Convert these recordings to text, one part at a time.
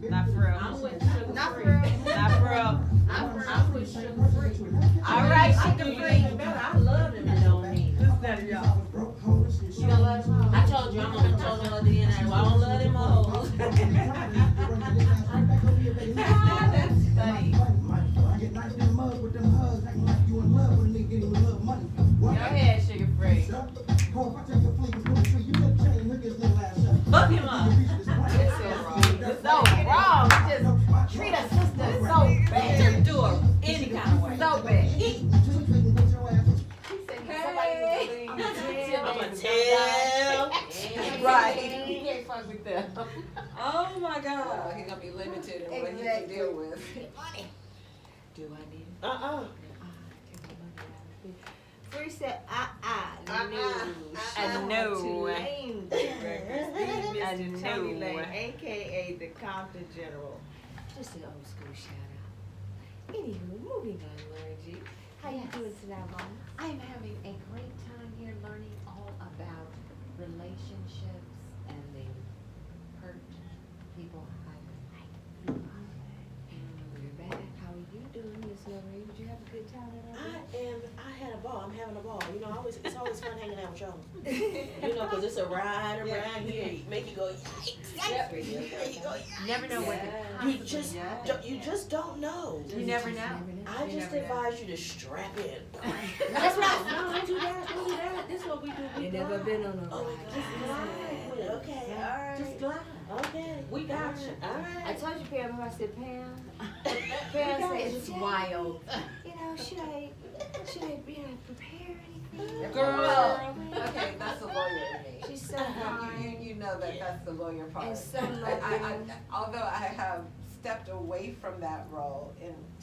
Not for real. I'm with sugar Not free. for real. Not for real. I'm with sugar free. All right, I sugar do free. even better. I love them that don't need. This better, y'all. You don't love them? I told you I'm on the total of DNA. Well, I don't love them hoes. That's funny. Go ahead, sugar free. Hook him up. It's so wrong. It's so wrong. Just treat a sister so bad. Just do it any kind of way. So bad. Hey. I'ma tell. Right. You can't fuck with them. Oh my God. He's gonna be limited in what he can deal with. Do I need it? Free said, no. I know. Tulane I Mr. Tony know. Lane, a.k.a. the Compton General. Just an old school shout out. Anywho, moving on, Laura G. How you doing tonight, Mama? I am having a great time here learning all about relationships and the hurt people hide. We're back. How are you doing, Miss Lorraine? Did you have a good time tonight? I had a ball. I'm having a ball. You know, it's always fun hanging out with y'all. You know, because it's a ride around here. Make you go, yikes. You go, yikes. Never know what You just don't know. You never know. I just advise you to strap in. That's right. No, don't do that. Don't do that. This is what we do. We You never glide. been on a Oh, ride. just glide. Okay, all right. Just glide. Okay. We got you. All I right. told you, Pam, remember I said, Pam? Pam said, it's wild. You know, should I, prepare anything? Girl. Okay, that's the lawyer in me. She's so kind You know that's the lawyer part. and so I, loving. although I have stepped away from that role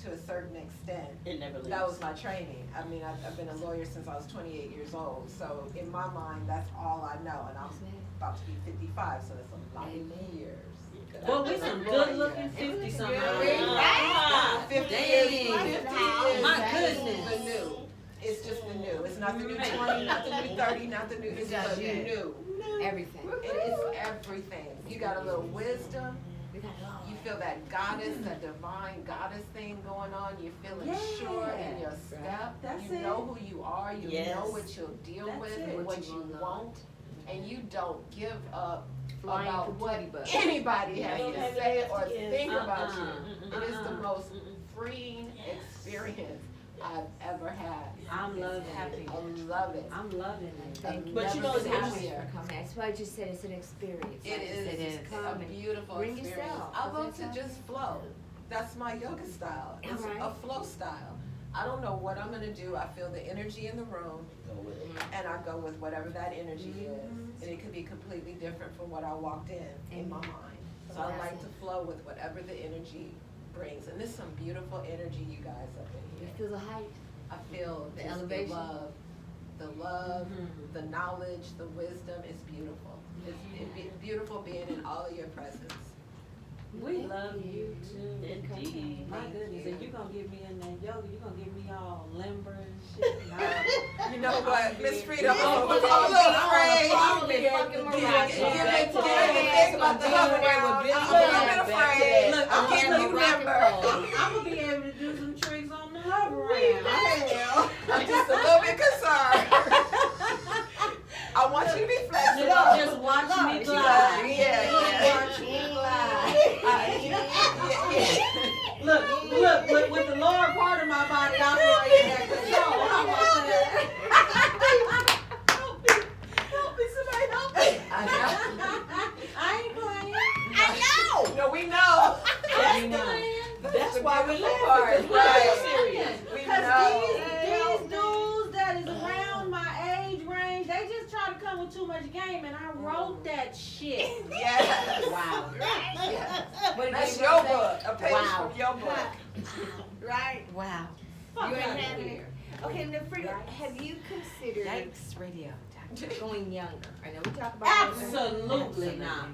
to a certain extent, It never leaves. that was my training. I mean, I've been a lawyer since I was 28 years old, so in my mind, that's all I know, and I'm about to be 55, so that's a lot of years. Well, we some good looking 50 something. Right. 50 years, Dang. 50 years. My goodness. The new. It's just the new. It's not the new 20, not the new 30, not the new, it's the new. Everything. It's everything. You got a little wisdom. We got it all. You feel that goddess, that divine goddess thing going on. You're feeling sure in your step. That's you it. know who you are. You Yes. know what you'll deal That's with it. and What what you you will not. won't. And you don't give up Flying about for what booty butt. anybody has Don't to have say it or left again. think about you. It is the Uh-uh. most freeing experience I've ever had. I'm love happy. I love it. I'm loving it. Thank you. But you know, Never it's been interesting. happier for coming. That's why I just said it's an experience. It is Just come a and beautiful bring experience. yourself. I love Is to that just flow. That's my yoga style. It's Alright. a flow style. I don't know what I'm gonna do. I feel the energy in the room, Go with it. and I go with whatever that energy is. And it could be completely different from what I walked in my mind. So I like to flow with whatever the energy brings. And there's some beautiful energy, you guys, up in You here. feel the height. I feel The just elevation. the love, Mhm. the knowledge, the wisdom. It's beautiful. It's beautiful being in all of your presence. We love you too. Indeed. My goodness, if you're gonna get me in that yoga, you're gonna get me all limber and shit. You know what, Miss Frida, I'm Yeah. a little afraid. I've been fucking Mariah. Think about the hover around. I'm a little bit afraid. Look, I'm I'm getting gonna you rock and limber. roll. I'm gonna be able to do some tricks on the hover round. I'm just a little bit concerned. I want you to be flexible. Just watch me glide. Yeah. Watch me glide. Look, with the lower part of my body operating at control. How about that? Help me, somebody help me. I ain't playing. I know. No, we know. That's why we laugh, Part, because we're very right. serious. We Because know. these dudes that is around my age range, they just try to come with too much game, and I wrote that shit. Yes. Wow. Yes. What did That's you your say? book. A page Wow. from your book. Right? Wow. Fuck You ain't outta having here. Okay, now Frida, have you considered Yikes radio. Going younger? I know we talk about Absolutely not.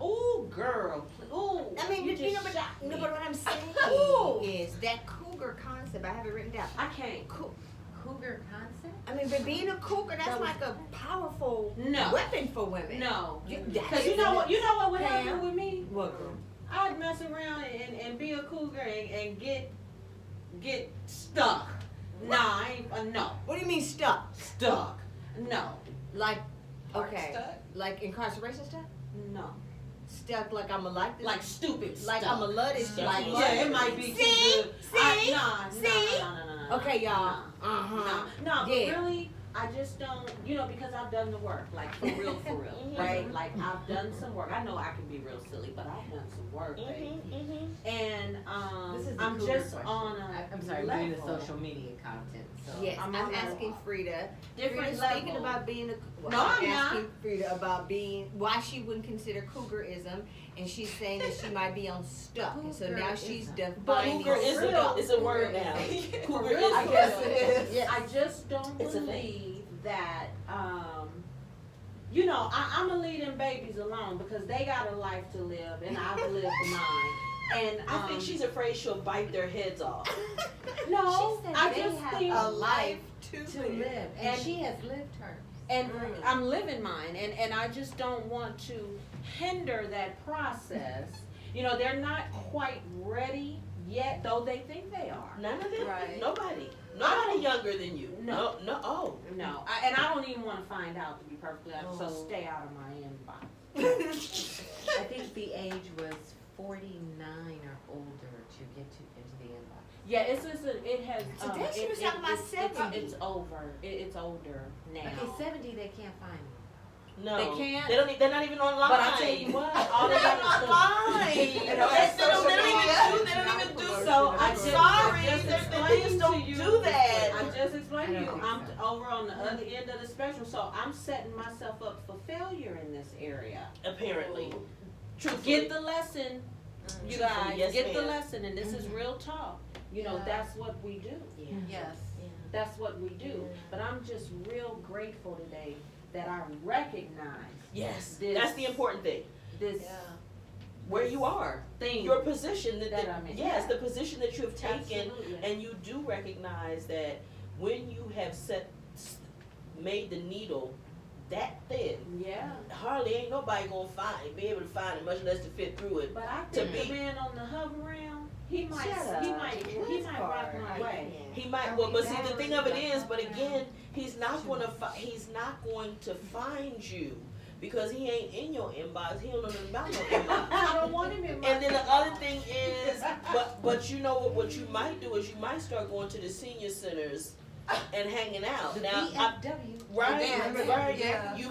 Ooh, girl. Ooh. I mean, you you know, just but, shot no, me. but what I'm saying Ooh. is that cougar concept. I have it written down. I can't. Cougar concept? I mean, but being a cougar, that's That was- like a powerful No. weapon for women. No. That's Because you know what would Pam. happen with me? What girl? I'd mess around and be a cougar and get stuck. Nah, I ain't, no. What do you mean stuck? Stuck. No. Like, Heart okay, stuck? like incarceration stuff? No. Stuck like I'm a like this? Like stupid like stuff. I'm a love this shit. Like, Yeah, it might be too See? good. See? No. Okay, y'all. No, Uh-huh. no, but Yeah. really, I just don't, because I've done the work, like for real, right? Like I've done some work. I know I can be real silly, but I've done some work, baby. And This is the I'm cougar just question. on a I'm sorry, we're doing the level. social media content, so. Yes, I'm I'm on a asking Frida. different Frida's level. speaking about being a. Well, No, I'm asking Frida about being why she wouldn't consider cougarism, and she's saying that she might be on stuck, and so now she's But defining Cougar is real. is a word now. For Cougar real, is I a guess word. it is. Yes. I just don't It's a thing. believe that, I'm leaving babies alone because they got a life to live and I've lived mine. And I think she's afraid she'll bite their heads off. no, She said I they just have think a life To live, and And- she has lived hers. and I'm living mine, and I just don't want to hinder that process. They're not quite ready yet, though they think they are. None of them. Right. Nobody younger than you. No. No. Oh. No, and I don't even want to find out, to be perfectly honest. So Oh. stay out of my inbox. I think the age was 49 or older to get into the inbox. Yeah, it has. Today she was talking about 70. It's over. It's older now. Okay, 70 they can't find me. No. They can't? They don't. They're not even online. But I tell you what, all they They're got not is online. You They know, that's social don't even media. do. They don't even do. So I I'm just, sorry. I just They explained just to don't you. do that. I just explained to I you. don't I'm think over on the other end of the spectrum, so I'm setting myself up for failure in this area. Apparently. Get the lesson, you Truthfully, guys. yes, Get the ma'am. lesson, and this is real talk. Yeah. That's what we do. Yes. That's what we do. But I'm just real grateful today that I recognize Yes. This- That's the important thing. this Where you are. thing. Your position that That I'm in. yes, the position that you have taken, Absolutely. and you do recognize that when you have made the needle that thin, Yeah. hardly ain't nobody gonna be able to find it, much less to fit through it. But I To think be- the man on the hover round, he might Shut he up. might rock my way. He might, well, but see, the thing of it is, but again, he's not going to find you because he ain't in your inbox. He don't know nothing about your inbox. I don't want him in my And then the other thing is, but you know what you might do is you might start going to the senior centers and hanging out. The Now, VFW. right, right. Yeah. You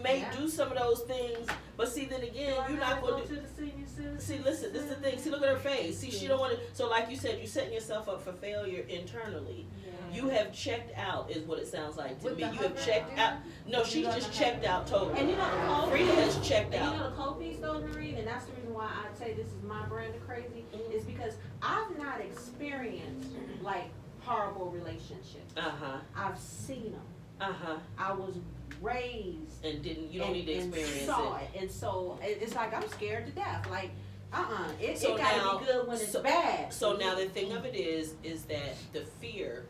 may do some of those things, but see, then again, Do I you're gotta not go going to. to the senior citizen? See, listen, this is the thing. See, look at her face. See, she don't want to. So, like you said, you're setting yourself up for failure internally. You have checked out, is what it sounds like to With me. the You have hover checked dude? out. No, she's just checked out totally. And you know the cold Frida piece? has checked And you out. know the cold piece though, Noreen, and that's the reason why I say this is my brand of crazy, is because I've not experienced like horrible relationships. I've seen them. I was raised And you don't need to and experience saw it. it. And so it's like I'm scared to death. Like, it So gotta now- be good when it's bad. So now the thing of it is that the fear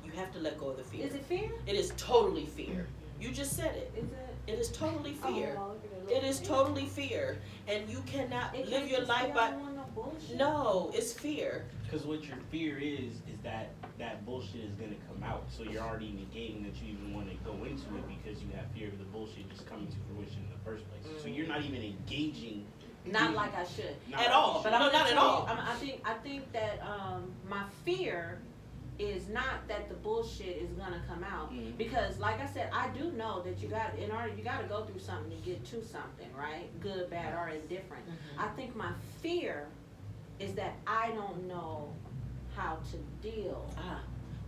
you have to let go of the fear. Is it fear? It is totally fear. You just said it. Is it? It is totally fear. Oh, look at it. It is totally fear. And you cannot It live can't your just life be, by I don't want no bullshit. no, it's fear. Because what your fear is that that bullshit is gonna come out. So you're already negating that you even want to go into it because you have fear of the bullshit just coming to fruition in the first place. So you're not even engaging. Not like I should. Not At like all. you But should. I'm No, gonna not at tell all. you, I think that my fear is not that the bullshit is gonna come out, Mhm. because like I said, I do know that you got to go through something to get to something, right? Good, bad, or indifferent. I think my fear is that I don't know how to deal.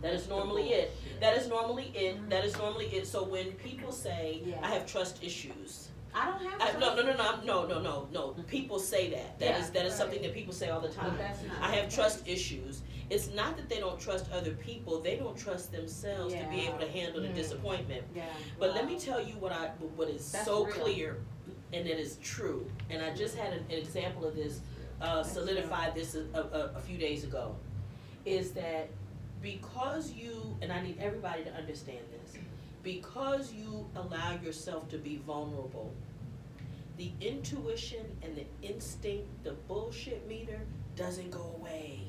That is normally it. That is normally it. That is normally it. So when people say, Yeah. I have trust issues. I don't have No. People say that. That is something that people say all the time. But that's not. I have trust issues. It's not that they don't trust other people. They don't trust themselves to be Yeah. able to handle the disappointment. Yeah. But let me tell you what is That's so real. clear, and it is true. And I just had an example of this, solidified this a few days ago, is that because you, and I need everybody to understand this, because you allow yourself to be vulnerable, the intuition and the instinct, the bullshit meter doesn't go away.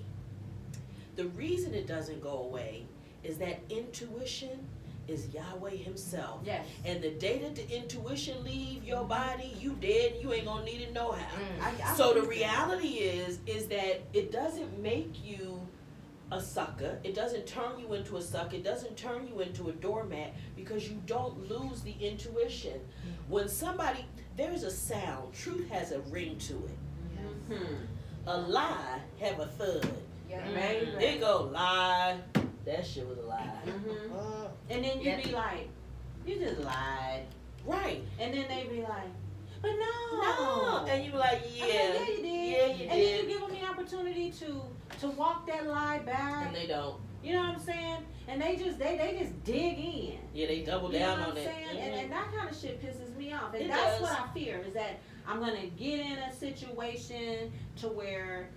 The reason it doesn't go away is that intuition is Yahweh himself. Yes. And the day that the intuition leave your body, you dead, you ain't gonna need it no how. I So the believe that. reality is that it doesn't make you a sucker. It doesn't turn you into a sucker. It doesn't turn you into a doormat because you don't lose the intuition. When somebody, there's a sound. Truth has a ring to it. Mhm. A lie have a thud. Yeah. Baby. They go lie. That shit was a lie. Mhm. And then you Yeah. be like, you just lied. Right. And then they be like, but no. No. And you be like, I yeah. mean, yeah, you did. Yeah, you and did. then you give them the opportunity to walk that lie back. And they don't. You know what I'm saying? And they just dig in. Yeah, they double You know down what on I'm it. saying? Mhm. And that kind of shit pisses me off. And It that's does. what I fear is that I'm gonna get in a situation to where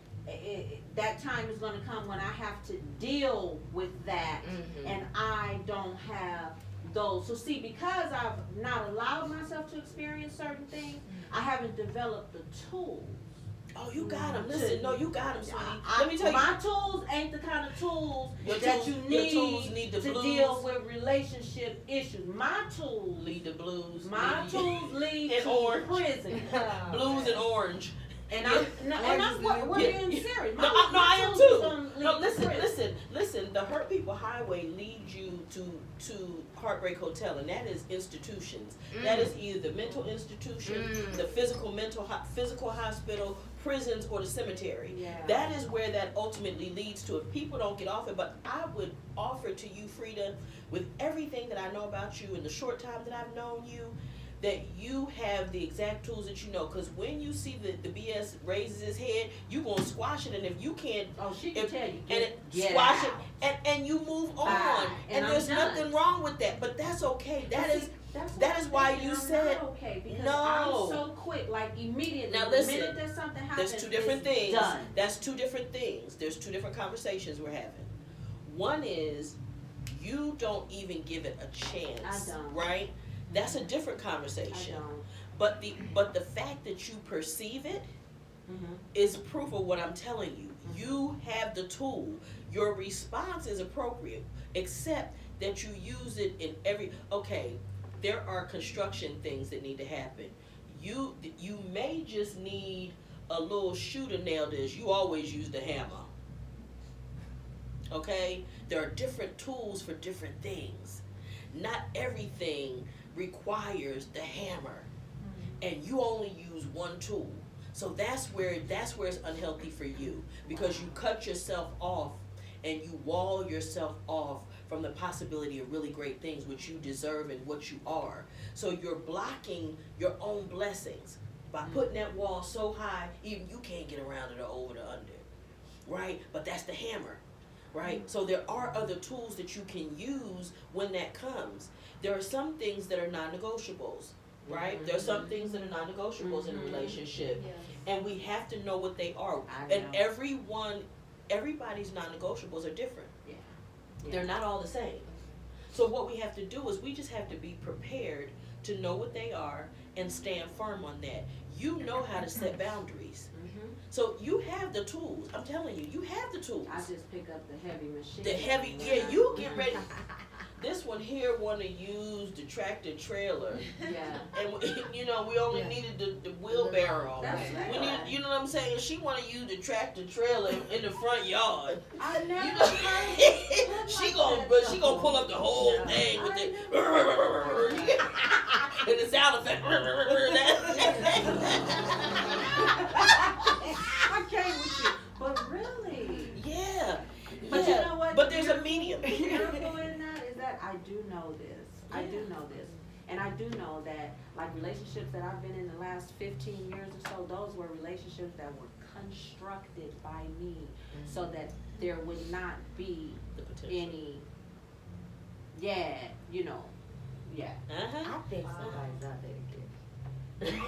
that time is gonna come when I have to deal with that, and I don't have those. So see, because I've not allowed myself to experience certain things, I haven't developed the tools. Oh, you got him. Listen, no, you got him, sweetie. I- Let me tell you. my tools ain't the kind of tools Your that tools- you your tools need need the to blues. deal with relationship issues. My tools, Lead the blues. my lead- tools lead And to orange. prison. Blues and orange. And Yeah. and I'm we're Yeah, being yeah. serious. No, I am tools is too. gonna No, lead to prison. listen. The Hurt People Highway leads you to Heartbreak Hotel, and that is institutions. That is either the mental institution, the physical hospital, prisons, or the cemetery. Yeah. That is where that ultimately leads to if people don't get off it. But I would offer to you, Frida, with everything that I know about you in the short time that I've known you, that you have the exact tools that you know. Because when you see the BS raises his head, you gonna squash it, and if you can't, Oh, she can tell you. and it Get squash out. it, and you move on, Bye. and And I'm there's done. nothing wrong with that. But that's okay. But That is. see, that's that what is I'm why thinking. you I'm said- not okay because No. I'm so quick, like immediately. Now the listen, minute that something happens, There's two different it's things. Done. That's two different things. There's two different conversations we're having. One is you don't even give it a chance. I don't. Right? That's a different I conversation. don't. But the fact that you perceive it Mhm. is proof of what I'm telling you. You have the tool. Your response is appropriate, except that you use it in every. Okay, there are construction things that need to happen. You may just need a little shoe to nail this. You always use the hammer. Okay, there are different tools for different things. Not everything requires the hammer, and you only use one tool. So that's where it's unhealthy for you, because you cut yourself off and you wall yourself off from the possibility of really great things which you deserve and what you are. So you're blocking your own blessings by putting that wall so high even you can't get around it or over the under, right? But that's the hammer, right? So there are other tools that you can use when that comes. There are some things that are non-negotiables, right? There are some things that are non-negotiables in a relationship, and we have to know what they are. I And know. everybody's non-negotiables are different. Yeah. They're not all the same. So what we have to do is we just have to be prepared to know what they are and stand firm on that. You know how to set boundaries. Mhm. So you have the tools. I'm telling you, you have the tools. I just pick up the heavy machine. The heavy, yeah, you get ready. This one here want to use the tractor trailer, Yeah. and we only needed the wheelbarrow. That's We right. need, you know what I'm saying? She want to use the tractor trailer in the front yard. I You never know, heard she gonna pull up the whole No. thing with I the and the sound effect. I came with you. But really. Yeah, But yeah. you know what? But there's a medium. Beautiful in that is that I do know this. I do know this. And I do know that, like, relationships that I've been in the last 15 years or so, those were relationships that were constructed by me so that there would not be The potential. any, yeah. I think somebody's out there to get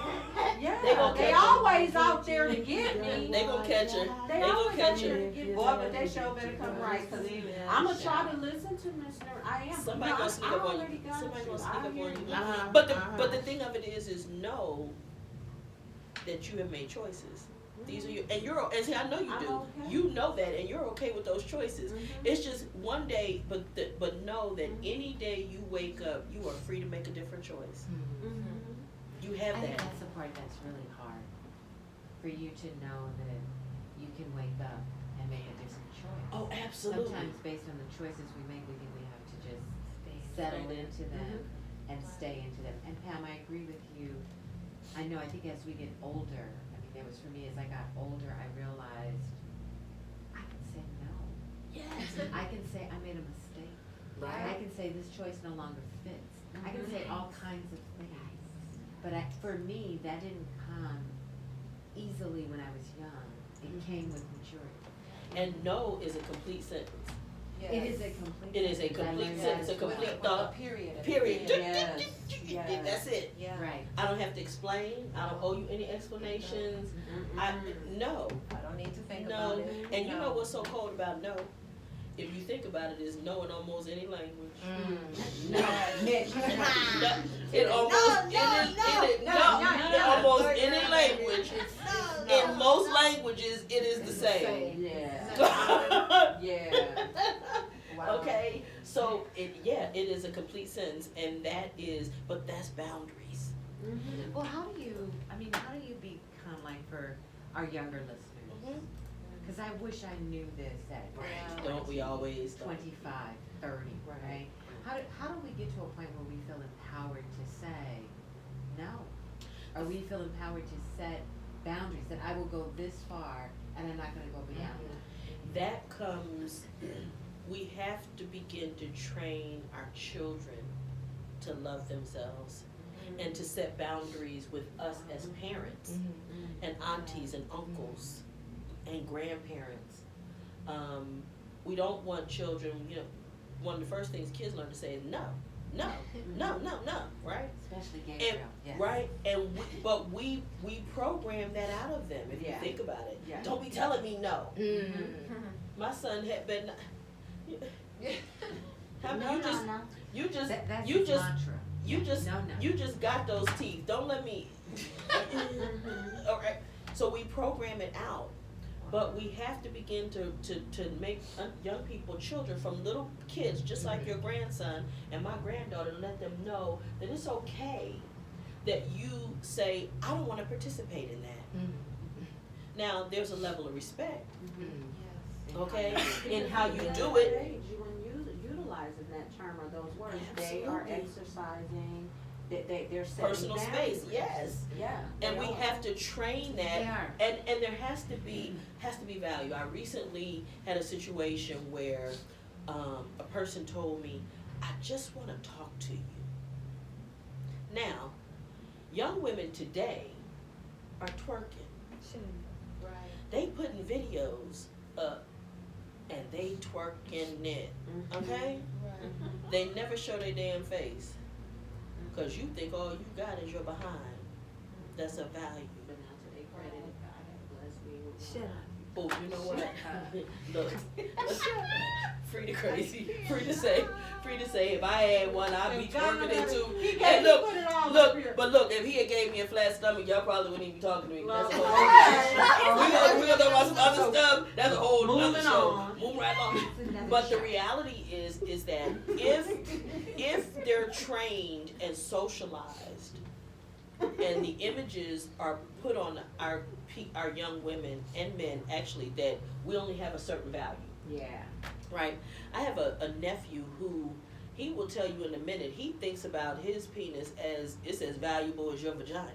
Yeah, They gonna they catch her. always out there to get me. They gonna catch her. They They gonna always catch out there her. to get me. Boy, but they sure better come right, cause I'm gonna try to listen to Miss Ner- I am. Somebody No, gonna sneak I up on already you. got Somebody you. gonna sneak I up hear on you. you. But the thing of it is no. that you have made choices. These are your, and you're, and see, I know you I'm do. okay. You know that, and you're okay with those choices. It's just one day, but know that any day you wake up, you are free to make a different choice. You have I think that. that's the part that's really hard, for you to know that you can wake up and make a different choice. Oh, absolutely. Sometimes based on the choices we make, we think we have to just settle into them and stay into them. And Pam, I agree with you. I know, I think as we get older, I mean, it was for me, as I got older, I realized I can say no. Yes. I can say I made a mistake. I can say this choice no longer fits. I can say all kinds of things. But for me, that didn't come easily when I was young. It came with maturity. And no is a complete sentence. It is a complete. It is a sentence. I complete learned sentence, that a as well. complete With a thought. period. at the Period. beginning. Yes. That's it. Yeah. Right. I don't have to explain. I don't owe you any explanations. No. I don't need to think No. about it. And you No. know what's so cold about no? If you think about it, is no in almost any language. No. No, it almost in almost any language. In most languages, it is the same. Yeah. Yeah. Wow. Okay, so it is a complete sentence, and but that's boundaries. Well, how do you become, like, for our younger listeners? Because I wish I knew this at Don't we always? 25, 30, right? How do we get to a point where we feel empowered to say no? Or we feel empowered to set boundaries, that I will go this far and I'm not going to go beyond that? That comes, we have to begin to train our children to love themselves and to set boundaries with us as parents and aunties and uncles and grandparents. We don't want children, one of the first things kids learn to say is no, right? Especially And, Gabriel, yes. right, and but we program that out of them. If you think about it, don't be telling me no. My son had been. You just That's you his just mantra. you just got those teeth. Don't let me. All right. So we program it out, but we have to begin to make young people, children, from little kids, just like your grandson and my granddaughter, let them know that it's okay that you say, I don't want to participate in that. Now, there's a level of respect, okay, in how you do it. When utilizing that term or those words, Absolutely. they are exercising. They're setting Personal boundaries. space, yes. Yeah. And they we are. have to train that, They are. and there has to be value. I recently had a situation where a person told me, I just want to talk to you. Now, young women today are twerking. Right. They putting videos up and they twerking it, okay? They never show their damn face. Because you think all you got is your behind. That's a value. But now to their credit, God has blessed me with one. Oh, you know what? Look, free to crazy, free to say, if I had one, I'd be twerking it too. And look, but look, if he had gave me a flat stomach, y'all probably wouldn't even be talking to me. That's a whole other we gonna talk about some other stuff. That's a whole other show. Moving right along. But the reality is that if they're trained and socialized, and the images are put on our young women and men, actually, that we only have a certain value. Yeah. Right? I have a nephew who, he will tell you in a minute, he thinks about his penis as it's as valuable as your vagina.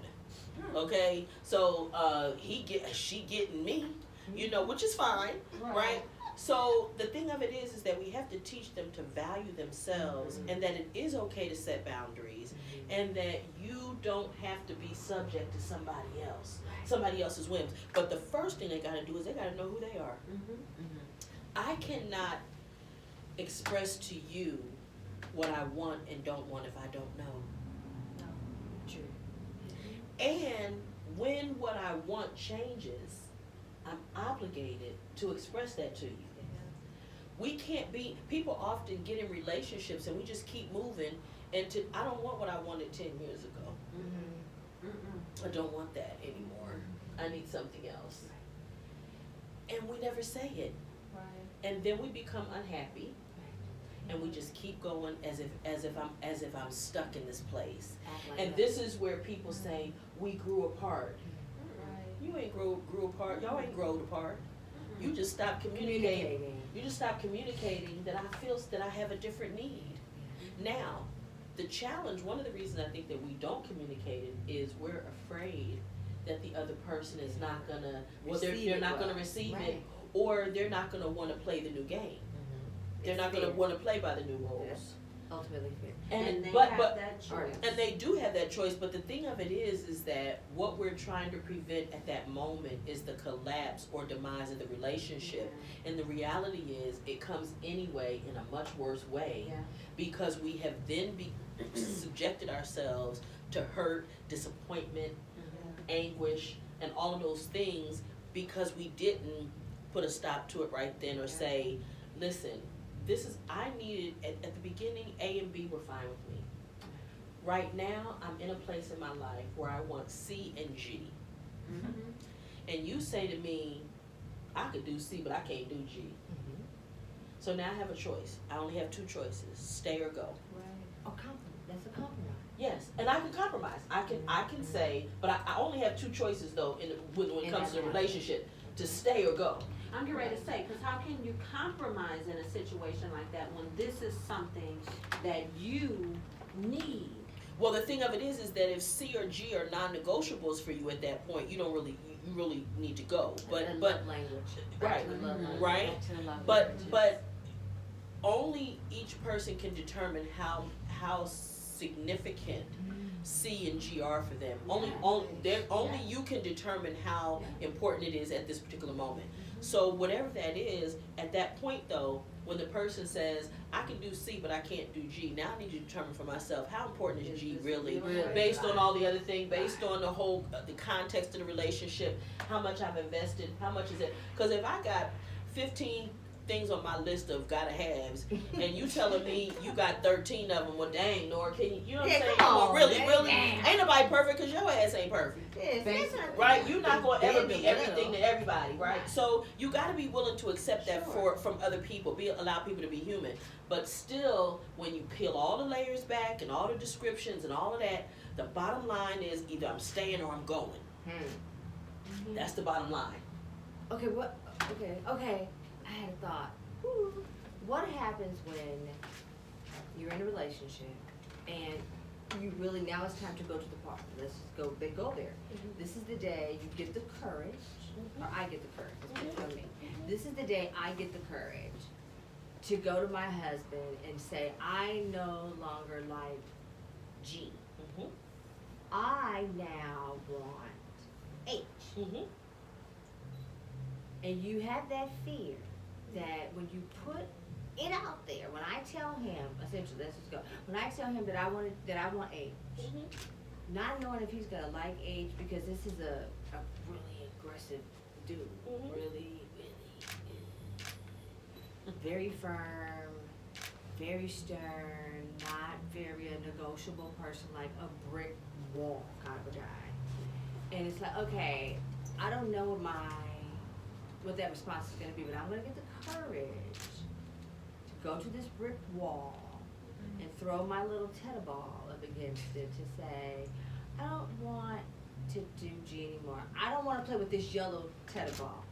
Okay? So she getting me, which is fine, right? So the thing of it is that we have to teach them to value themselves, and that it is okay to set boundaries, and that you don't have to be subject to somebody else's whims. But the first thing they gotta do is they gotta know who they are. I cannot express to you what I want and don't want if I don't know. True. And when what I want changes, I'm obligated to express that to you. We can't be, people often get in relationships and we just keep moving into, I don't want what I wanted 10 years ago. I don't want that anymore. I need something else. And we never say it. Right. And then we become unhappy. And we just keep going as if I'm stuck in this place. And this is where people say we grew apart. You ain't grew apart. Y'all ain't growed apart. You just stopped communicating. You just stopped communicating that I feel that I have a different need. Now, the challenge, one of the reasons I think that we don't communicate it is we're afraid that the other person is not gonna, well, they're not gonna receive it, or they're not gonna wanna play the new game. They're not gonna wanna play by the new rules. Ultimately fair. And they but have that choice. and they do have that choice, but the thing of it is that what we're trying to prevent at that moment is the collapse or demise of the relationship. And the reality is it comes anyway in a much worse way, Yeah. because we have then subjected ourselves to hurt, disappointment, anguish, and all of those things because we didn't put a stop to it right then or say, listen, I needed, at the beginning, A and B were fine with me. Right now, I'm in a place in my life where I want C and G. And you say to me, I could do C, but I can't do G. So now I have a choice. I only have two choices, stay or go. Oh, that's a compromise. Yes, and I can compromise. I can say, but I only have two choices though when it comes to the relationship, to stay or go. I'm getting ready to say, because how can you compromise in a situation like that when this is something that you need? Well, the thing of it is that if C or G are non-negotiables for you at that point, you really need to go. But Language. right. But only each person can determine how significant C and G are for them. Only you can determine how important it is at this particular moment. So whatever that is, at that point though, when the person says, I can do C but I can't do G, now I need to determine for myself, how important is G really? Based on all the other things, based on the whole, the context of the relationship, how much I've invested, how much is it? Because if I got 15 things on my list of gotta haves, and you telling me you got 13 of them, well dang, Nora, can you know what I'm saying? Come on, really? Dang. Ain't nobody perfect because your ass ain't perfect. Right? You're not going to ever be everything to everybody, right? So you got to be willing to accept that from other people, allow people to be human. But still, when you peel all the layers back and all the descriptions and all of that, the bottom line is either I'm staying or I'm going. That's the bottom line. Okay, I had a thought. What happens when you're in a relationship and you really, now it's time to go to the party. Let's just go, they go there. This is the day you get the courage, or I get the courage, let's put it on me. This is the day I get the courage to go to my husband and say, I no longer like G. I now want H. And you have that fear that when you put it out there, when I tell him, essentially, let's just go, when I tell him that I want H, not knowing if he's gonna like H, because this is a really aggressive dude, really, very firm, very stern, not very a negotiable person, like a brick wall kind of a guy. And it's like, okay, I don't know what that response is gonna be, but I'm gonna get the courage to go to this brick wall and throw my little tether ball up against it to say, I don't want to do G anymore. I don't wanna play with this yellow tether ball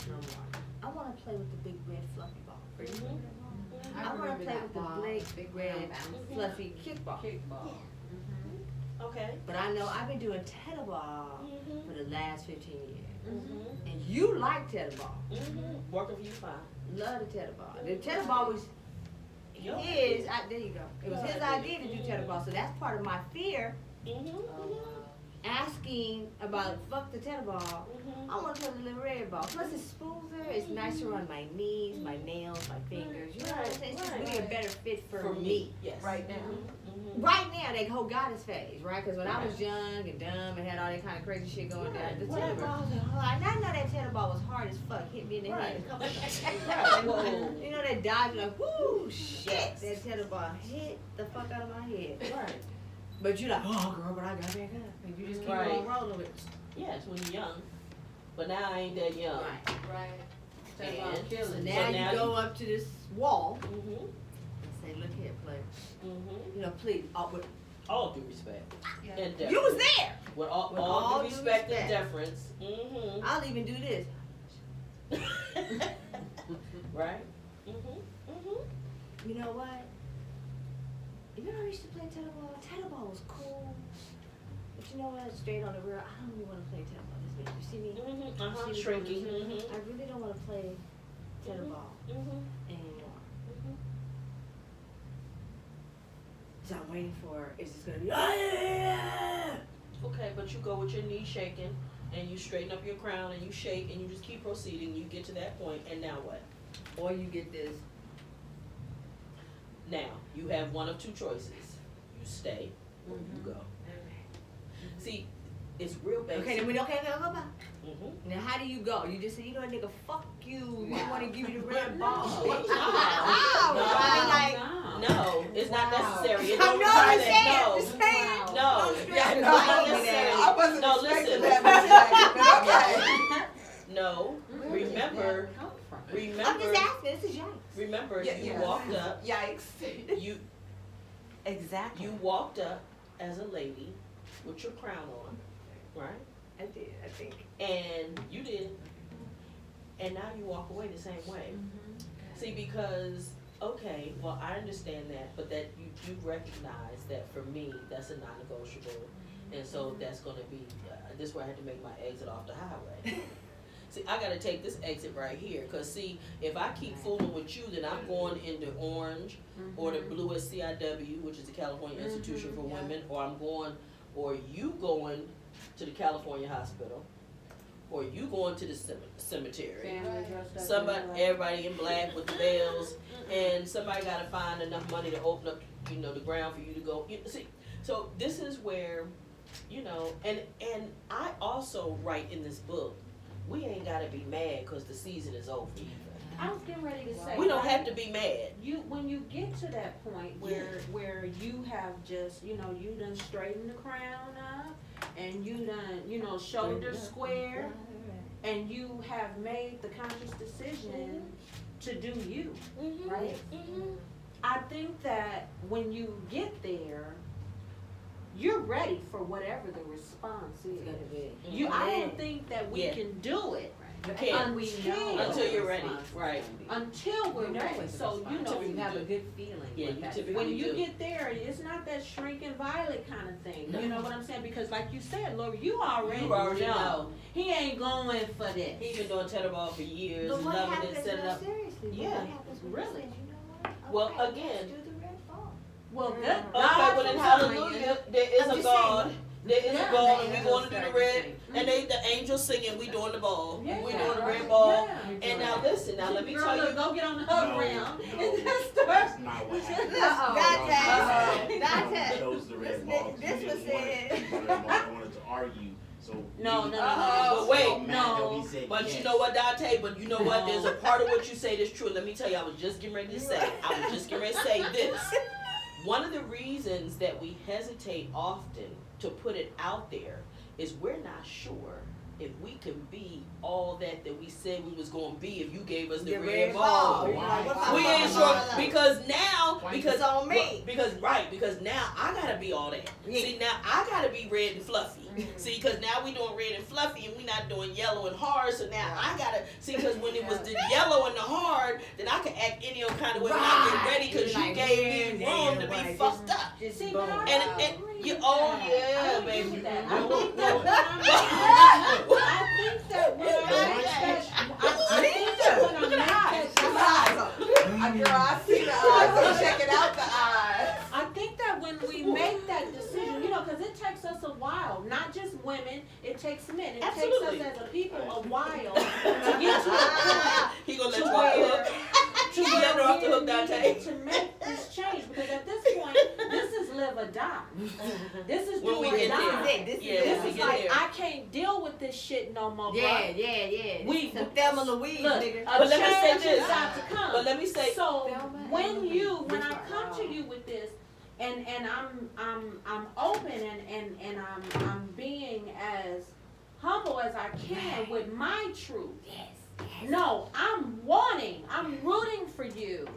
no more. I wanna play with the big red fluffy ball. I wanna play with the big red fluffy kickball. Okay. But I know I've been doing tether ball for the last 15 years. And you like tether ball. Working for you fine. Love the tether ball. The tether ball was his, there you go. It was his idea to do tether ball. So that's part of my fear. Asking about fuck the tether ball. I want to play the little red ball. Plus it's smoother, it's nicer on my knees, my nails, my fingers. You know what I'm saying? It's just really a better fit for me. Yes. Right now. Right now, that whole goddess phase, right? Because when I was young and dumb and had all that kind of crazy shit going down, the tether ball was hard. And I know that tether ball was hard as fuck. Hit me in the head a couple times. You know that dodge, like, whoo, shit. That tether ball hit the fuck out of my head. Right. But you're like, oh, girl, but I got back up. And you just keep on rolling with it. Yes, when you're young. but now I ain't that young. Right. And So so now now you go up to this wall Mhm. and say, look here, player. Mhm. You know, please, with, All due respect and deference. you was there. With all due respect and deference. Mhm. I'll even do this. Right. Mhm. Mhm. You know what? You know I used to play tetherball? Tetherball was cool. But you know what? Straight on the real, I don't really want to play tetherball this big. You see me? Mhm. See me Shrinking. doing this? Mhm. I really don't want to play tetherball Mhm. anymore. Mhm. So I'm waiting for, is this going to be, yeah! Okay, but you go with your knees shaking, and you straighten up your crown, and you shake, and you just keep proceeding. You get to that point, and now what? Or you get this. Now you have one of two choices: you stay or you go. See, it's real basic. Okay, then we okay, go back. Mhm. Now how do you go? You just say, you know what, nigga, fuck you. You want to give you the red No. ball. No. Wow. I mean, like, No, it's not necessary. It I don't know require I'm that. saying, No. just saying. No, Yeah, it's no, not necessary. I wasn't No, expecting listen. that, but okay. No, remember, I'm just asking, this is yikes. remember, Yeah, you yeah. walked up. Yikes. You Exactly. you walked up as a lady with your crown on, right? I did, I think. And you did. And now you walk away the same way. See, because okay, well I understand that, but that you recognize that for me that's a non-negotiable, and so that's going to be this is where I had to make my exit off the highway. See, I got to take this exit right here, cause see, if I keep fooling with you, then I'm going into orange or the blue at CIW, which is the California Institution for Women, or I'm going, or you going to the California Hospital, or you going to the cemetery. Somebody, everybody in black with the bells, and somebody got to find enough money to open up, the ground for you to go. See, so this is where, and I also write in this book, we ain't got to be mad because the season is over either. I was getting ready to say. We don't have to be mad. When you get to that point where you have just, you done straightened the crown up, and you done, shoulder square, and you have made the conscious decision to do you, right? I think that when you get there, you're ready for whatever the response is. It's gonna be. I don't think that we can do it You can't until you're ready, right? until we're ready. So Until you have a good feeling. Yeah, with you that. typically when you do. get there, it's not that shrinking violet kind of thing. You know what I'm saying? Because like you said, Lori, you already know. He ain't going for this. He's been doing tetherball for years, But what loving happens, it, setting no, up. seriously, Yeah, what happens when really. he says, you know what? Well, Okay, again- let's do the red ball. Well, good. Okay, God well then for hallelujah, there is I'm a just God. saying. There is Yeah, a God, they and we have going to do those the red, things. and the angels singing, we doing the ball. Yeah, We doing the right. red ball. Yeah. And now listen, now let me Girl, tell look, you. go get on the No, hug round no, and just start. That's not what happened. Uh-oh. Y'all Dante. chose the red This- ball. this You was didn't want said. the red ball. You wanted to argue. So No, you- no, But wait, no. But you know what, Dante? But you know what? There's a part of what you say that's true. Let me tell you, I was just getting ready to say. This. One of the reasons that we hesitate often to put it out there is we're not sure if we can be all that we said we was going to be if you gave us the red ball. Right. We ain't sure because now because It's on me. because now I gotta be all that. See, now I gotta be red and fluffy. See, because now we doing red and fluffy and we not doing yellow and hard. So now I gotta see because when it was the yellow and the hard, then I could act any old kind of way when I get ready because you gave me room to be fucked up. See, but I And agree you with oh that. yeah, I agree baby. with that. I think that when I'm I think that when Girl, I see the eyes. I'm checking out the eyes. I think that when we make that decision, because it takes us a while, not just women, it takes men. It Absolutely. takes us as a people a while to get to a point He gonna let to you off the where, hook. to He let her off the where hook, we Dante. need to make this change. Because at this point, this is live or die. This is do When we or get die. there. This is Yeah, it. This when we is get like, there. I can't deal with this shit no more, bro. Yeah. We- Some Thelma Louise, Look, nigga. a But let me say change this. is about to come. But let me say So Thelma when and when I come to you with this, and I'm open and I'm being as humble as I can with my truth. Yes. No, I'm rooting for you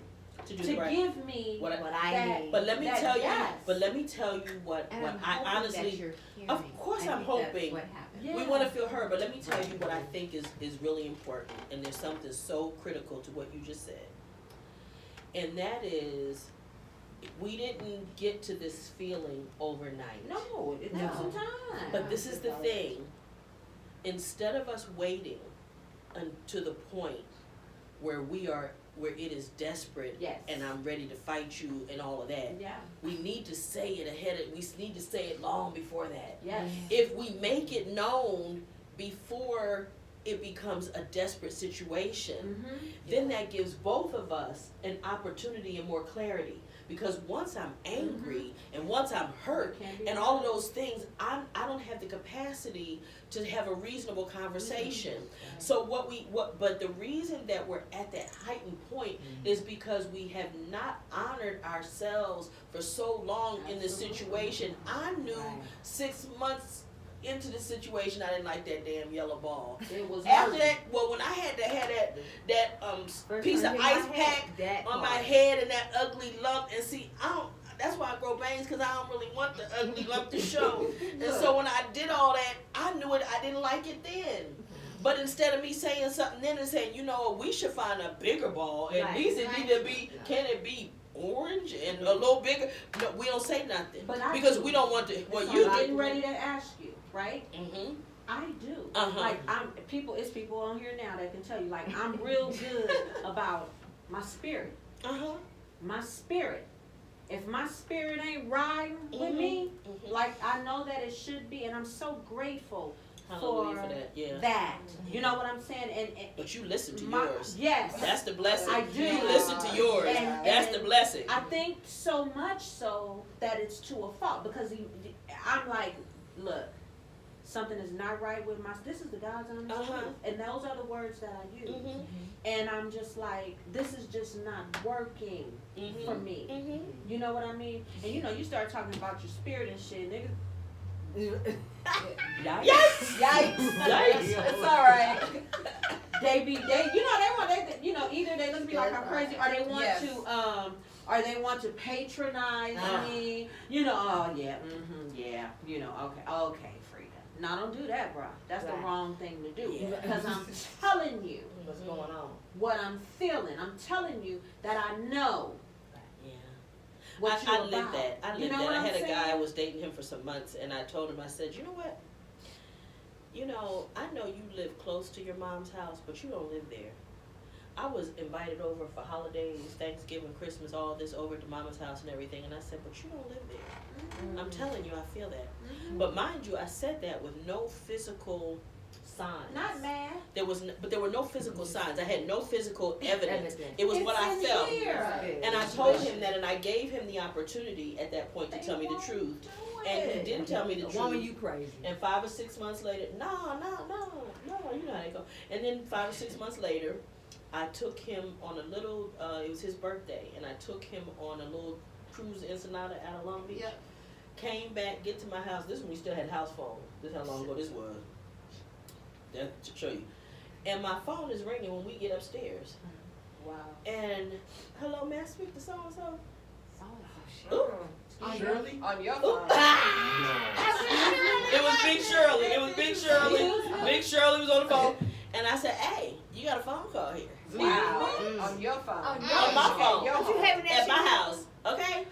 To do to right. give me What I that. need. But let me That- tell you. yes. But let me tell you what. And What I'm I hoping that honestly. you're hearing. Of course I I'm think that's hoping. what happened. Yeah. We want to feel heard, but let me tell you what I think is really important, and there's something so critical to what you just said, and that is, we didn't get to this feeling overnight. No, it took No. some time. But this is the thing. Instead of us waiting to the point where where it is desperate Yes. and I'm ready to fight you and all of that, Yeah. we need to say it we need to say it long before that. Yes. If we make it known before it becomes a desperate situation, Mm-hmm. then that gives both of us an opportunity and more clarity. Because once I'm angry and once I'm hurt and all of those things, I don't have the capacity to have a reasonable conversation. So but the reason that we're at that heightened point is because we have not honored ourselves for so long in this situation. I knew 6 months into the situation I didn't like that damn yellow ball. It was After hurting. that, well, when I had to have that First piece of time I hit ice my pack head, that on my part. head and that ugly lump, and see, that's why I grow bangs, because I don't really want the ugly lump to show. And so when I did all that, I knew it, I didn't like it then. But instead of me saying something then and saying, you know, we should find a bigger ball, at Right, least it need to be, can it be orange and a little bigger? No, we don't say nothing. But I Because do. we don't want to, well, So you I'm do. getting ready to ask you, right? Mm-hmm. I do. Uh-huh. Like it's people on here now that can tell you, like, I'm real good about my spirit. Uh-huh. My spirit. If my spirit ain't riding with me, Mhm. like I know that it should be, and I'm so grateful Hallelujah for for that, yeah. that. You know what I'm saying? And But you listen to my, yours. yes. That's the blessing. I do. You listen to yours. And- That's and the blessing. I think so much so that it's to a fault, because I'm like, look, something is not right with this is the God's honest Uh-huh. truth, and those are the words that I use. Mm-hmm. And I'm just like, this is just not working Mm-hmm. for me. Mm-hmm. You know what I mean? And you know, you start talking about your spirit and shit, nigga. Yikes! Yikes! It's all right. Either they look at me like I'm crazy, or they want Yes. to patronize me. You know, oh yeah, yeah. You know, okay, Frida. No, don't do that, bro. That's the Right. wrong thing to do. Yeah. Because I'm telling you What's going on? what I'm feeling. I'm telling you that I know Yeah. what I you're lived about. that. I You lived know that. what I I'm had a guy, I saying? was dating him for some months, and I told him, I said, you know what? You know, I know you live close to your mom's house, but you don't live there. I was invited over for holidays, Thanksgiving, Christmas, all this over to mama's house and everything, and I said, but you don't live there. I'm telling you, I feel that. But mind you, I said that with no physical signs. Not mad. But there were no physical signs. I had no physical evidence. Evidence. It was what I It's in felt. here. And I told him that, and I gave him the opportunity at that point to tell me the truth. And he didn't tell me the truth. Woman, you crazy. And 5 or 6 months later, no, you know how they go. And then 5 or 6 months later, I took him on a little, it was his birthday, and I took him on a little cruise to Ensenada out of Long Beach. Yep. Came back, get to my house. This is when we still had house phone. This is how long ago this was. That to show you. And my phone is ringing when we get upstairs. Wow. And, hello, may I speak to so-and-so? Shirley? On your Ooh. phone. It was Big Shirley. It was Big Shirley. Big Shirley was on the phone. And I said, hey, you got a phone call here. Wow. On your phone. On my phone. Your What you phone. having that At my shit? house. Okay?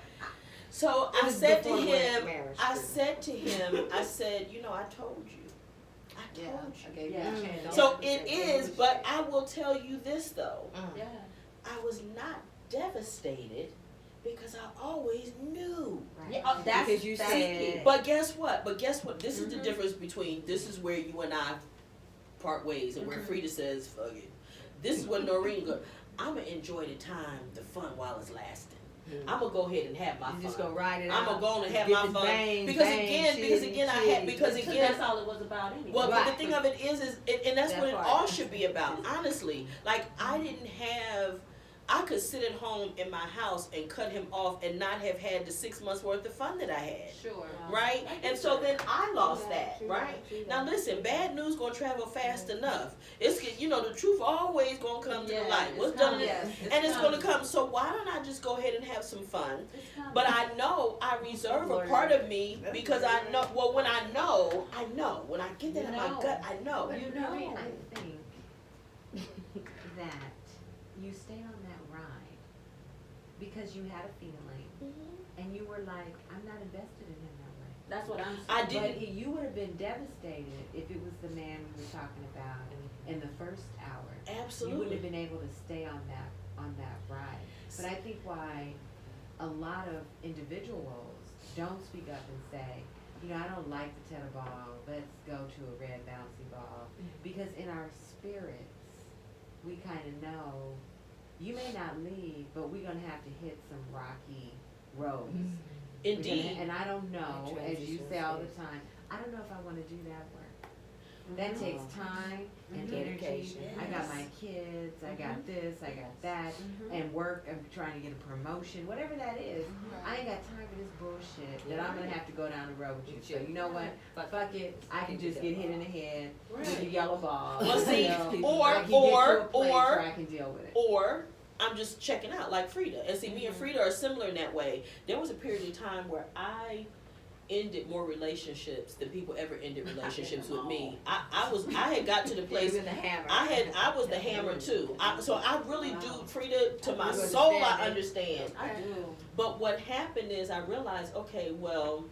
So It I was said to before him, marriage. I said, you know, I told you. I Yeah, told I you. gave you Yeah. a chance. So it is, but I will tell you this though. Yeah. I was not devastated because I always knew. Yeah, that's Because you that's said- key. But guess what? This is the Mhm. difference between, this is where you and I part ways and where Frida says, fuck it. This is what Noreen goes, I'm going to enjoy the time, the fun while it's lasting. I'm going to go ahead and have my You fun. just gonna ride it I'm out. going to go on and have Get my the fun. bang, Because bang, again, chitty, That's all it was about anyway. well, but Right. the thing of it is and that's That what it part. all should be about, honestly. Like, I didn't have I could sit at home in my house and cut him off and not have had the 6 months worth of fun that I had. Sure. Right? And so then I lost True that, true right? true Now listen, bad news gonna travel fast enough. It's, the truth always gonna come to the light. What's done, and it's gonna come. So why don't I just go ahead and have some fun? But I know I reserve a part of me because I know. Well, when I know. When I get that in my gut, I know. I think that you stayed on that ride because you had a feeling and you were like, I'm not invested in him that way. That's what I'm saying. I didn't. But you would have been devastated if it was the man we were talking about in the first hour. You Absolutely. wouldn't have been able to stay on that ride. But I think why a lot of individuals don't speak up and say, I don't like the tennis ball, let's go to a red bouncy ball. Because in our spirits, we kind of know, you may not leave, but we're going to have to hit some rocky roads. Indeed. And I don't know, as you say all the time, I don't know if I want to do that work. That takes time and energy. Dedication. I got my kids, I got this, I got that, and work, I'm trying to get a promotion, whatever that is. I ain't got time for this bullshit that I'm gonna have to go down the road with you. So you know what? Fuck it, I can just get hit in the head with a yellow ball. Well, see, I can or get to a place where I can deal with it. Or I'm just checking out like Frida. And see, me and Frida are similar in that way. There was a period of time where I ended more relationships than people ever ended relationships with me. I had got to the place. I was the hammer too. So I really do, Frida, to my soul I understand. I do. But what happened is I realized, okay, well,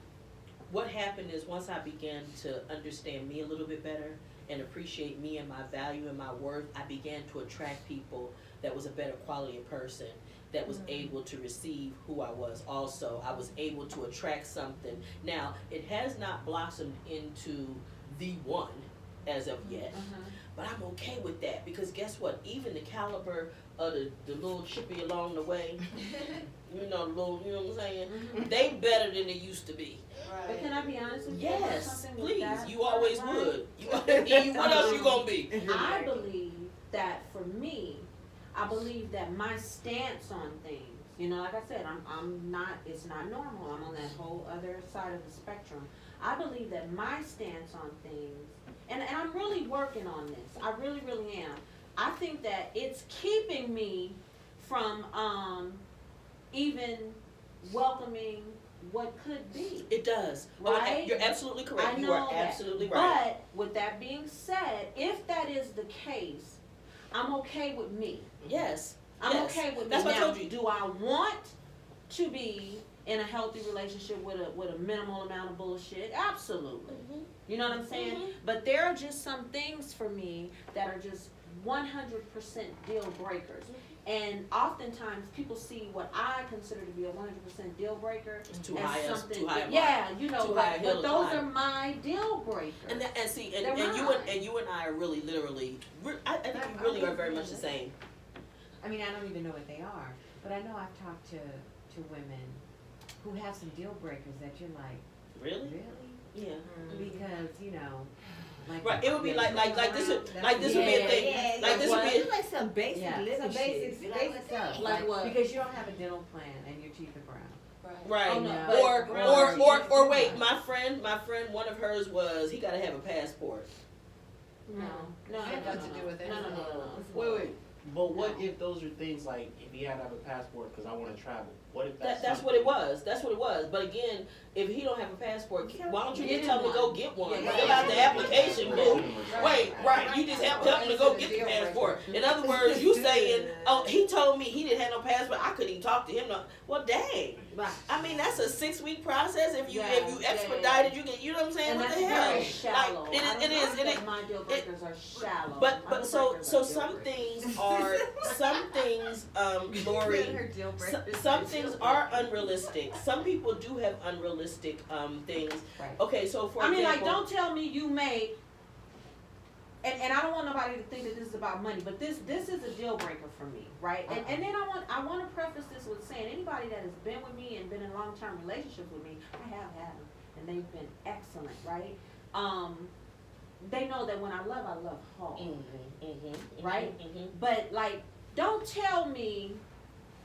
what happened is once I began to understand me a little bit better and appreciate me and my value and my worth, I began to attract people that was a better quality of person, that was able to receive who I was also. I was able to attract something. Now, it has not blossomed into the one as of yet, but I'm okay with that because guess what? Even the caliber of the little chippy along the way, you know what I'm saying? They better than they used to be. But can I be honest with you? Yes, Something with please. that You always part, would. What else you gonna be? I believe that for me, I believe that my stance on things, like I said, I'm not, it's not normal. I'm on that whole other side of the spectrum. I believe that my stance on things, and I'm really working on this. I really, really am. I think that it's keeping me from even welcoming what could be. It does. Right? Oh, you're absolutely correct. I You know are that. absolutely right. But with that being said, if that is the case, I'm okay with me. Yes. I'm Yes. okay with That's me. what I Now, told you. do I want to be in a healthy relationship with a minimal amount of bullshit? Absolutely. You know what I'm saying? But there are just some things for me that are just 100% deal breakers. And oftentimes people see what I consider to be a 100% deal breaker It's too as high. something. Too high. a bar. Yeah, Too high a hill but to those climb. are my deal breakers. And see, and They're you mine. and I are really, literally. I think we really are very much the same. I mean, I don't even know what they are, but I know I've talked to women who have some deal breakers that you're like, Really? really? Yeah. Because, like. Right. It would be like this would be a thing. Like this would be. like some basic Some basic stuff. Like what? Because you don't have a dental plan and your teeth are brown. Right. Oh, no, but- Or wait, my friend, one of hers was he got to have a passport. No. Had nothing to do with it. No. Wait. But what if those are things like if he had to have a passport because I want to travel? What if That's what it was. That's what it was. But again, if he don't have a passport, why don't you just tell him to go get one? Yeah. Fill out the application, boo. Wait, right. You just help him to go get the Deal breaker. passport. In other words, you saying, oh, he told me he didn't have no passport. I couldn't even talk to him. No. Well, dang. Right. I mean, that's a 6-week process. If you Yeah, expedited, you get. You know what I'm saying? And what that's the hell? very shallow. Like, I it don't is. like that my deal breakers are shallow. My But deal so breakers are deal some breakers. things are Lori. Some things are unrealistic. Some people do have unrealistic things. Right. Okay, so for I mean, example, like, don't tell me you make. And I don't want nobody to think that this is about money, but this is a deal breaker for me, right? And then I want to preface this with saying anybody that has been with me and been in long term relationships with me, I have had them, and they've been excellent, right? They know that when I love hard, right? But like don't tell me,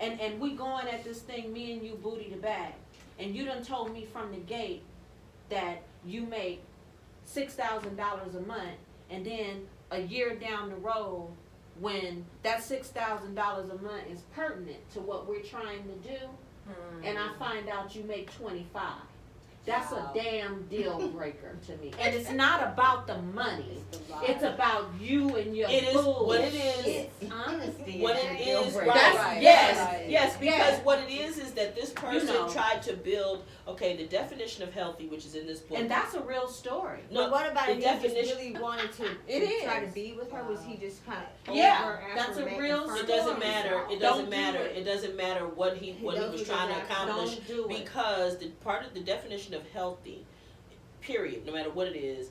and we going at this thing, me and you booty to back, and you done told me from the gate that you make $6,000 a month, and then a year down the road, when that $6,000 a month is pertinent to what we're trying to do, and I find out you make 25. That's a damn deal breaker to me. And it's not about the money. It's about you and your It is bullshit. what it is. Honesty. What is it a deal is, breaker. right? Yes, Right. yes. Because Yes. what it is that this person know. tried to build. Okay, the definition of healthy, which is in this book. And that's a real story. But what about the if he just definition- really wanted to It try is. to be with her? Was he just kind of Yeah, that's a real It story. doesn't matter. It Don't doesn't do matter. it. It doesn't matter what he was trying to accomplish. Don't do it. Because the part of the definition of healthy, period, no matter what it is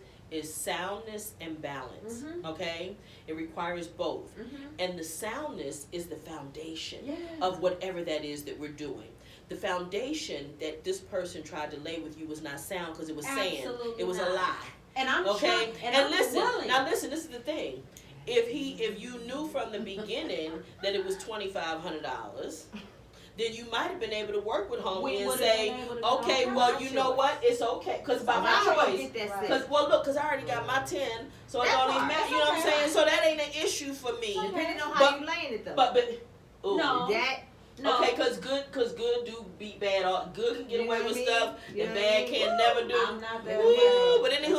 soundness and balance. Mhm. Okay? It requires both. Mhm. And the soundness is the foundation Yeah. of whatever that is that we're doing. The foundation that this person tried to lay with you was not sound because it was saying Absolutely it was a not. lie. And I'm Okay? trying, and I'm listen, willing. now listen, this is the thing. If you knew from the beginning that it was $2,500, then you might have been able to work with homie We and would've say, been able to okay, go, well, my you know choice. what? It's okay, because by my choice. Because, well, look, because I already got my 10, so it That don't even part, matter. that's You know what I'm okay. saying? So that ain't an issue for me. Depending on how But- you laying it though. But, ooh. No. that No. Okay, cause good do beat bad. Good can get You know away what with I mean? stuff You that know bad what I mean? can never do. I'm not that Woo, way. but I'm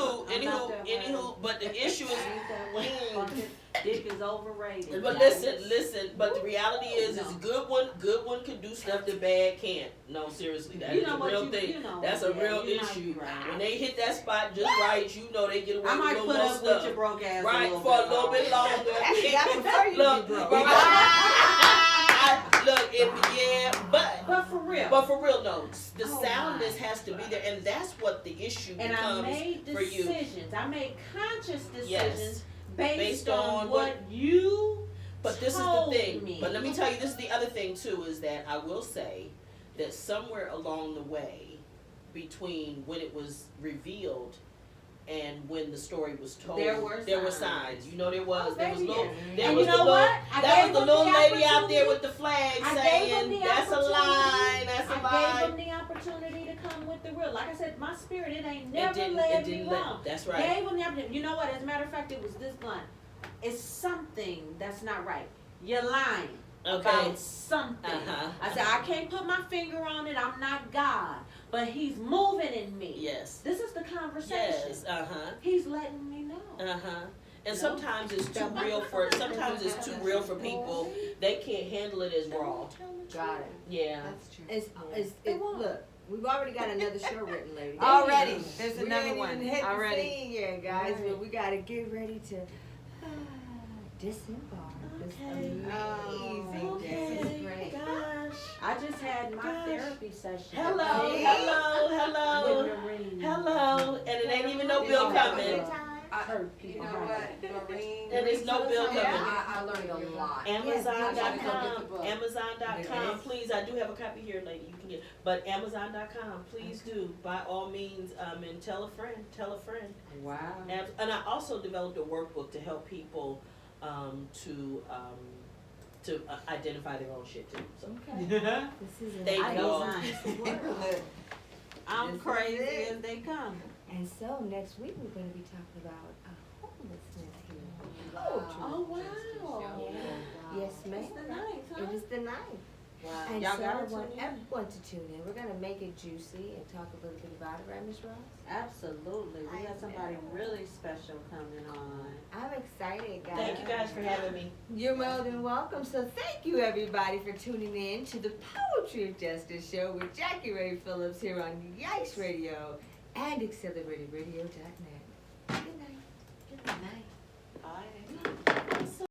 not that way. anywho, but the issue is, Ain't that way. Fucking dick is overrated. but guys. listen, but the reality is No. good one can do stuff that bad can't. No, seriously, that You is know a what real you- thing. you know, That's a yeah, real you might issue. be right. When they hit that spot just right, you know they get away I with a might little put more up with stuff. your broke ass Right, a for a little little bit longer. Actually, I prefer you to Look, be broke. But for real. But for real, no, the Oh soundness has to be there, and that's what the issue And I becomes made for you. decisions. I made conscious decisions Yes. based, Based on on what you But this is the told thing. me. But let me tell you, this is the other thing too, is that I will say that somewhere along the way, between when it was revealed and when the story was told, There were signs. signs. You know there was. Oh, there was baby, little. yeah. There And was you the know little. what? I That was gave the them little the lady out there opportunity. with the flag I gave saying, them the "That's a lie. That's a I lie." gave them the opportunity to come with the real. Like I said, my spirit, it ain't never It led me didn't wrong. That's right. Gave them the opportunity. You know what? As a matter of fact, it was this blunt. It's something that's not right. You're lying Okay. about something. Uh-huh. I said, I can't put my finger on it. I'm not God. But he's moving in me. Yes. This is the conversation. Yes. Uh-huh. He's letting me know. Uh-huh. And No. sometimes it's too real for people. They can't handle it as raw. Got it. Yeah. That's true. Look, we've already got another show written, lady. Already. There's We another ain't one. even hit the Already. scene yet, guys, Right. but we gotta get ready to disembark this Okay. amazing Okay. day. This is great. Gosh, I just had my therapy session. Hello, today hello. with Noreen. Hello. And it ain't even no bill coming. Hurt You people. know what, Noreen? And there's no bill coming. I learned a lot. Amazon.com. Yes. Amazon.com. Please, I do have a copy here, lady. You can get. But Amazon.com. Please do, by all means, and tell a friend. Tell a friend. Wow. And I also developed a workbook to help people to identify their own shit too. So This is Thank I you know all. mine. I'm This is crazy it. as they come. And so next week we're going to be talking about homelessness here. Poetry. Oh wow. Yes, ma'am. It's the ninth, huh? It is the ninth. Wow. And Y'all so got I to want tune in? everyone to tune in. We're going to make it juicy and talk a little bit about it, right, Ms. Ross? Absolutely. We got somebody really special coming on. I'm excited, guys. Thank you guys for having me. You're more than welcome. So thank you, everybody, for tuning in to the Poetry of Justice Show with Jackie Ray Phillips here on Yikes Radio and AccelerateRadio.net. Good night. Good night. Bye.